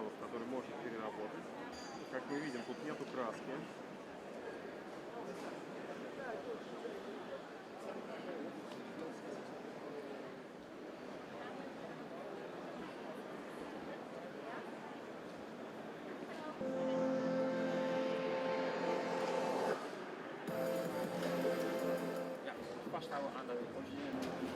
материалов, который может переработать. Как мы видим, тут нету краски. Vasthouden aan de originele.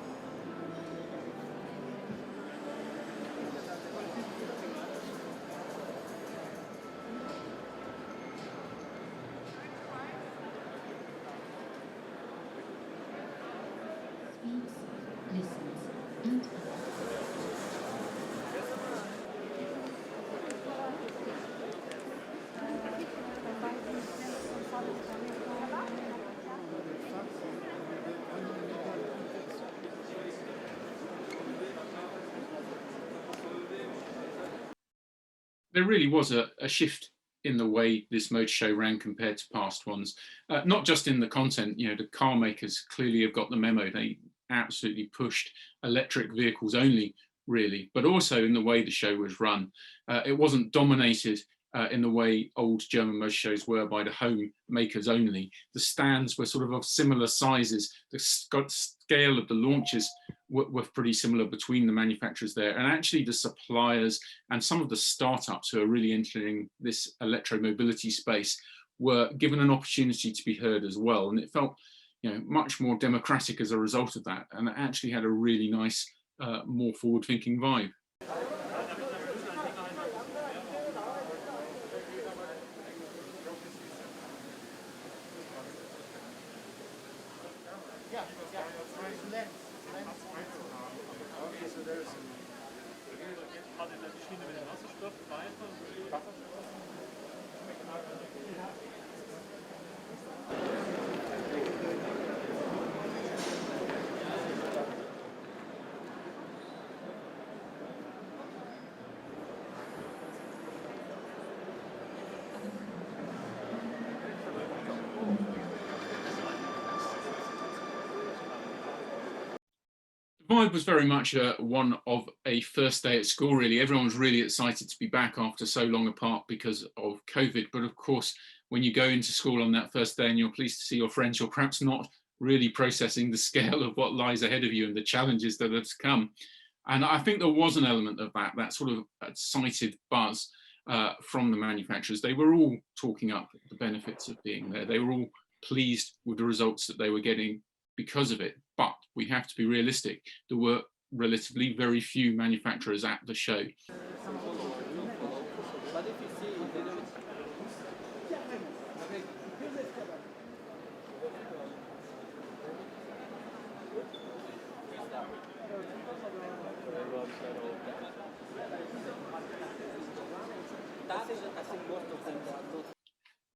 There really was a shift in the way this motor show ran compared to past ones. Not just in the content, you know, the car makers clearly have got the memo. They absolutely pushed electric vehicles only, really, but also in the way the show was run. It wasn't dominated in the way old German motor shows were by the home makers only. The stands were sort of similar sizes. The scale of the launches were pretty similar between the manufacturers there, and actually the suppliers and some of the startups who are really entering this electromobility space were given an opportunity to be heard as well, and it felt, you know, much more democratic as a result of that, and it actually had a really nice, more forward-thinking vibe. The vibe was very much one of a first day at school, really. Everyone was really excited to be back after so long apart because of COVID. But of course, when you go into school on that first day and you're pleased to see your friends, you're perhaps not really processing the scale of what lies ahead of you and the challenges that are to come. And I think there was an element of that sort of excited buzz from the manufacturers. They were all talking up the benefits of being there. They were all pleased with the results that they were getting because of it. But we have to be realistic. There were relatively very few manufacturers at the show.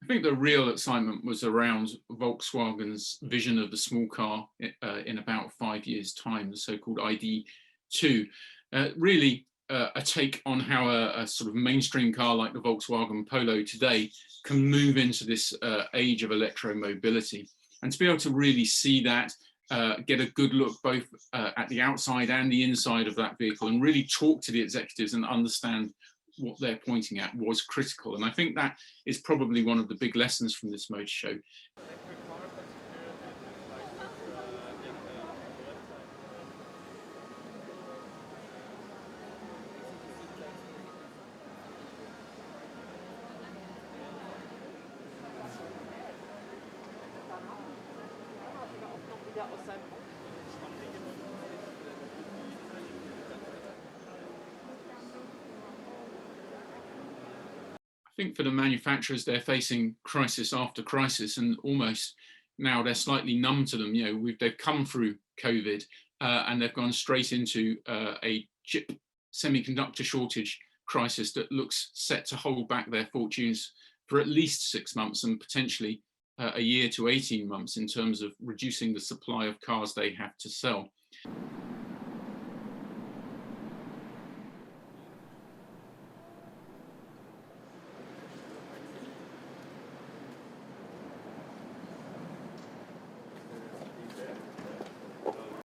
I think the real excitement was around Volkswagen's vision of the small car in about 5 years' time, the so-called ID.2. Really a take on how a sort of mainstream car like the Volkswagen Polo today can move into this age of electromobility. And to be able to really see that, get a good look both at the outside and the inside of that vehicle and really talk to the executives and understand what they're pointing at was critical. And I think that is probably one of the big lessons from this motor show. I think for the manufacturers, they're facing crisis after crisis, and almost now they're slightly numb to them. You know, they've come through COVID and they've gone straight into a chip semiconductor shortage crisis that looks set to hold back their fortunes for at least 6 months and potentially a year to 18 months in terms of reducing the supply of cars they have to sell.